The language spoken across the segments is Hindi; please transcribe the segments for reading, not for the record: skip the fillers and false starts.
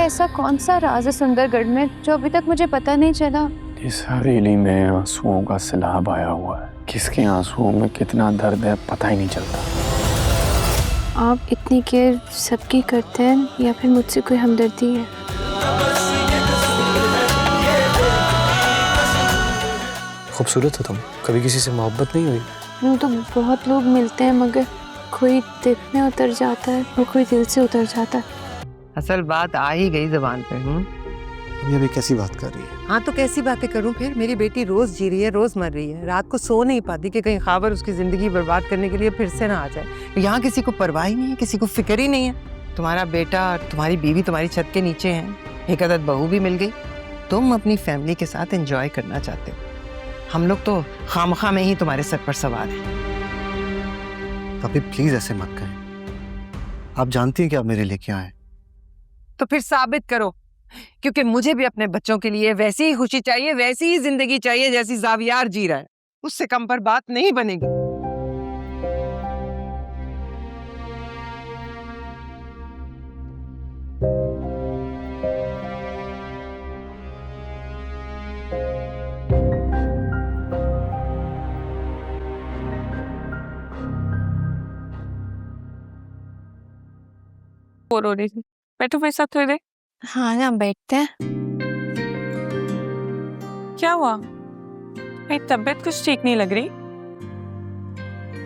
ऐसा कौन सा राज है सुंदरगढ़ में जो अभी तक मुझे पता नहीं चला? इस हवेली में आंसुओं का सैलाब आया हुआ है। किसके आंसुओं में कितना दर्द है पता ही नहीं चलता। आप इतनी केयर सबकी करते हैं या फिर मुझसे कोई हमदर्दी है? खूबसूरत हो तुम, कभी किसी से मोहब्बत नहीं हुई? यूँ तो बहुत लोग मिलते हैं मगर कोई दिल में उतर जाता है और कोई दिल से उतर जाता है। असल बात आ ही गई ज़बान पे। अभी कैसी बात कर रही है? हाँ तो कैसी बातें करूं फिर? मेरी बेटी रोज जी रही है, रोज मर रही है, रात को सो नहीं पाती कि कहीं ख़ाबर उसकी जिंदगी बर्बाद करने के लिए फिर से ना आ जाए। यहाँ किसी को परवाह ही नहीं है, किसी को फिक्र ही नहीं है। तुम्हारा बेटा और तुम्हारी बीवी तुम्हारी छत के नीचे हैं, एक अदद बहू भी मिल गई। तुम अपनी फैमिली के साथ एंजॉय करना चाहते हो, हम लोग तो खामखा में ही तुम्हारे सर पर सवार हैं। अभी प्लीज ऐसे मत कहें, आप जानती हैं कि आप मेरे लिए क्या है। तो फिर साबित करो, क्योंकि मुझे भी अपने बच्चों के लिए वैसी ही खुशी चाहिए, वैसी ही जिंदगी चाहिए जैसी ज़ावियार जी रहा है। उससे कम पर बात नहीं बनेगी। बोर हो रही थी, बैठो मेरे साथ थोड़ी देर। हाँ ना, बैठते हैं। क्या हुआ? मेरी तबीयत कुछ ठीक नहीं लग रही।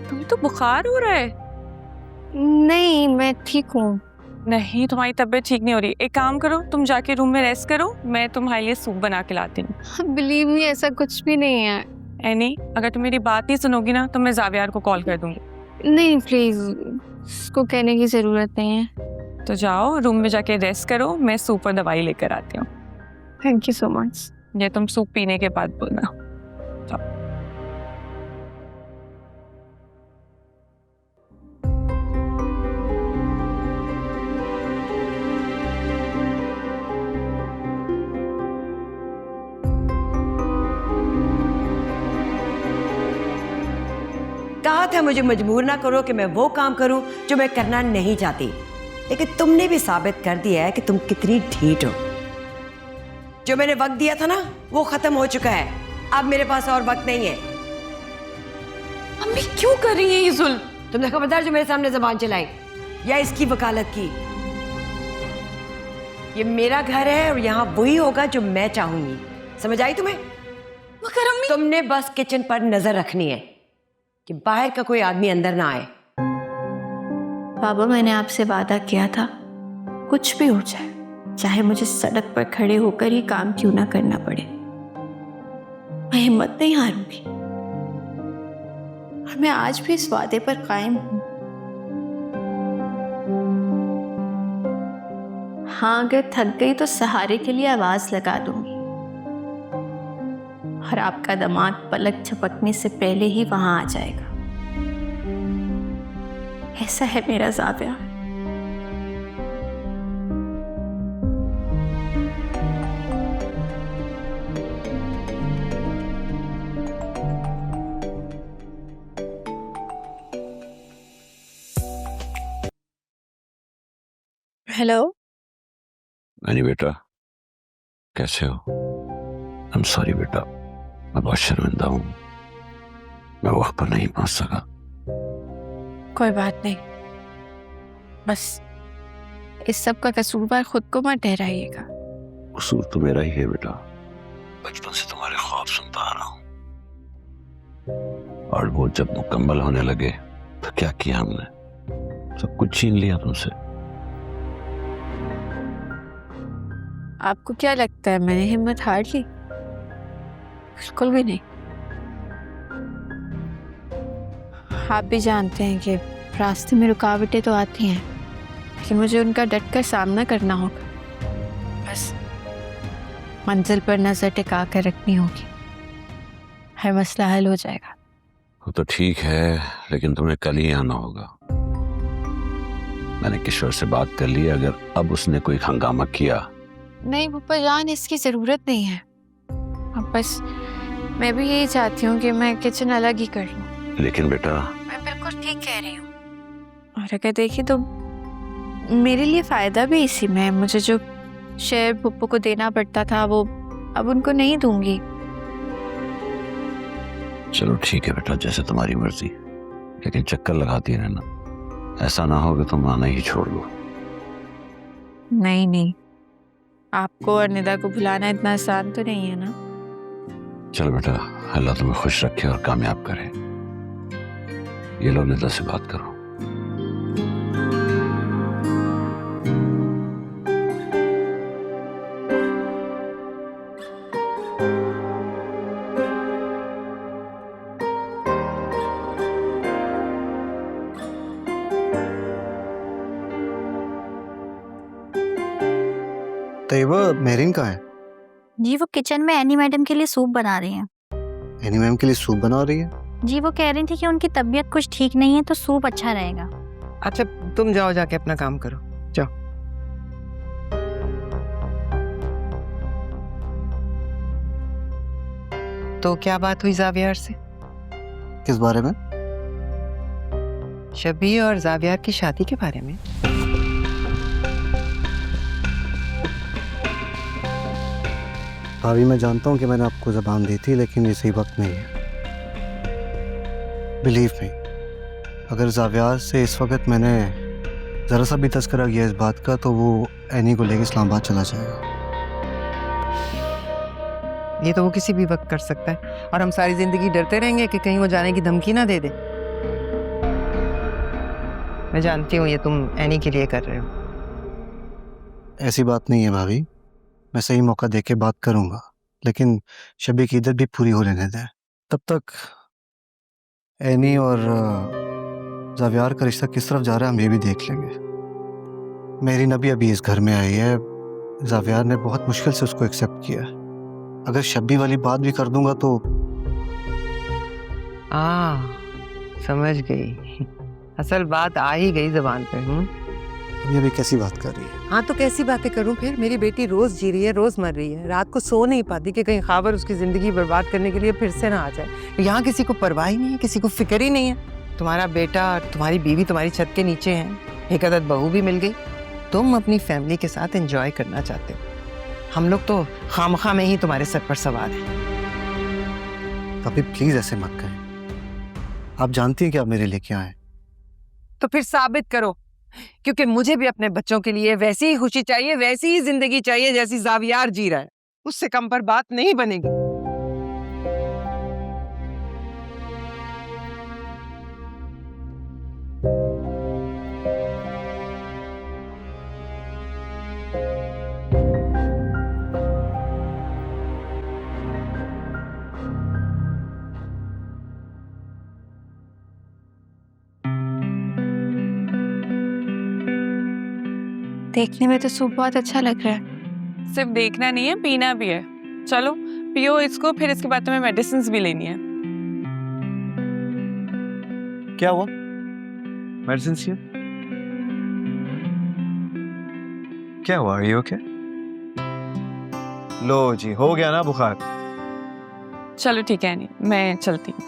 तुम्हें तो बुखार हो रहा है। नहीं, मैं ठीक हूँ। नहीं, तुम्हारी तबीयत ठीक नहीं हो रही। एक काम करो, तुम जाके रूम में रेस्ट करो, मैं तुम्हारे लिए सूप बना के लाती हूँ। बिलीव मी, ऐसा कुछ भी नहीं है। एनी, अगर तुम मेरी बात नहीं सुनोगी ना तो मैं ज़ावियार को कॉल कर दूंगी। नहीं प्लीज, उसको कहने की जरूरत नहीं है। तो जाओ रूम में जाके रेस्ट करो, मैं सूप और दवाई लेकर आती हूँ। Thank you so much. ये तुम सूप पीने के बाद बोलना। कहा था मुझे मजबूर ना करो कि मैं वो काम करूं जो मैं करना नहीं चाहती, लेकिन तुमने भी साबित कर दिया है कि तुम कितनी ढीठ हो। जो मैंने वक्त दिया था ना वो खत्म हो चुका है, अब मेरे पास और वक्त नहीं है। अम्मी क्यों कर रही है ये जुल्म? तुमने खबरदार जो मेरे सामने जबान चलाई या इसकी वकालत की। ये मेरा घर है और यहाँ वही होगा जो मैं चाहूंगी, समझ आई तुम्हें? मगर अम्मी, तुमने बस किचन पर नजर रखनी है कि बाहर का कोई आदमी अंदर ना आए। बाबा, मैंने आपसे वादा किया था, कुछ भी हो जाए, चाहे मुझे सड़क पर खड़े होकर ही काम क्यों ना करना पड़े, मैं हिम्मत नहीं हारूंगी। और मैं आज भी इस वादे पर कायम हूं। हाँ, अगर थक गई तो सहारे के लिए आवाज लगा दूंगी और आपका दामाद पलक झपकने से पहले ही वहां आ जाएगा। ऐसा है मेरा ज़ाविया। हेलो। नहीं बेटा, कैसे हो? आई एम सॉरी बेटा, मैं बहुत शर्मिंदा हूँ, मैं वक्त पर नहीं पहुंच सका। कोई बात नहीं, बस इस सब का कसूरवार खुद को मत ठहराइएगा। कसूर तो मेरा ही है बेटा, बचपन से तुम्हारे ख्वाब सुनता आ रहा हूँ, और वो जब मुकम्मल होने लगे तो क्या किया हमने, सब कुछ छीन लिया तुमसे। आपको क्या लगता है मैंने हिम्मत हार ली? बिल्कुल भी नहीं। आप भी जानते हैं कि रास्ते में रुकावटें तो आती हैं, लेकिन मुझे उनका डटकर सामना करना होगा। बस मंजिल पर नजर टिका कर रखनी होगी, हर मसला हल हो जाएगा। वो तो ठीक है, लेकिन तुम्हें कल ही आना होगा। मैंने किशोर से बात कर ली, अगर अब उसने कोई हंगामा किया। नहीं पप्पा जान, इसकी जरूरत नहीं है। अब बस मैं भी यही चाहती हूँ कि मैं किचन अलग ही कर लूँ। लेकिन बेटा, मैं बिल्कुल ठीक कह रही हूँ, और अगर देखिए तो मेरे लिए फायदा भी इसी में है। मुझे जो शेयर पुप्पो को देना पड़ता था, वो अब उनको नहीं दूंगी। चलो ठीक है बेटा, जैसे तुम्हारी मर्जी, लेकिन चक्कर लगाती रहना, ऐसा ना हो कि तुम आना ही छोड़ दो। नहीं नहीं, आपको और निदा को भुलाना इतना आसान तो नहीं है ना। चलो बेटा, अल्लाह तुम्हें खुश रखे और कामयाब करे। ये लो, निदा से बात करो। तैयबा, मेहरीन कहाँ है? जी वो किचन में एनी मैडम के लिए सूप बना रही हैं। एनी मैम के लिए सूप बना रही है? जी वो कह रही थी कि उनकी तबीयत कुछ ठीक नहीं है तो सूप अच्छा रहेगा। अच्छा तुम जाओ, जाके अपना काम करो, जाओ। तो क्या बात हुई जावियार से? किस बारे में? शबी और जावियार की शादी के बारे में। भाभी, मैं जानता हूँ कि मैंने आपको ज़बान दी थी, लेकिन ये सही वक्त नहीं है। बिलीव मी, अगर जावियार से इस वक्त मैंने ज़रा सा भी तस्करा किया इस बात का, तो वो एनी को लेकर इस्लामाबाद चला जाएगा। ये तो वो किसी भी वक्त कर सकता है, और हम सारी जिंदगी डरते रहेंगे कि कहीं वो जाने की धमकी ना दे दे। मैं जानती हूँ ये तुम एनी के लिए कर रहे हो। ऐसी बात नहीं है भाभी, मैं सही मौका देख के बात करूंगा, लेकिन शबी की इद्दत भी पूरी हो लेने दें। तब तक एनी और जावियार का रिश्ता किस तरफ जा रहा है हम ये भी देख लेंगे। मेरी नबी अभी इस घर में आई है, जावियार ने बहुत मुश्किल से उसको एक्सेप्ट किया। अगर शबी वाली बात भी कर दूंगा तो समझ गई, असल बात आ ही गई जबान पे। ये अभी कैसी बात कर रही है? हाँ तो कैसी बातें करूं फिर? मेरी बेटी रोज जी रही है, रोज मर रही है, रात को सो नहीं पाती कि कहीं खाबर उसकी जिंदगी बर्बाद करने के लिए फिर से ना आ जाए। यहाँ किसी को परवाह ही नहीं है, किसी को फिक्र ही नहीं है। तुम्हारा बेटा और तुम्हारी बीवी तुम्हारी छत के नीचे हैं, एक अदद बहू भी मिल गई। तुम अपनी फैमिली के साथ एंजॉय करना चाहते हो, हम लोग तो खामखा में ही तुम्हारे सर पर सवार हैं। अभी प्लीज ऐसे मत कहें, आप जानती हैं कि आप मेरे लिए क्या है। तो फिर साबित करो, क्योंकि मुझे भी अपने बच्चों के लिए वैसी ही खुशी चाहिए, वैसी ही जिंदगी चाहिए जैसी जावियार जी रहा है। उससे कम पर बात नहीं बनेगी। देखने में तो सूप बहुत अच्छा लग रहा है। सिर्फ देखना नहीं है, पीना भी है। चलो पियो इसको, फिर इसके बाद तुम्हें मेडिसिन भी लेनी है। क्या हुआ? मेडिसिन क्या हुआ? Are you okay? लो जी, हो गया ना बुखार? चलो ठीक है, नहीं मैं चलती हूँ।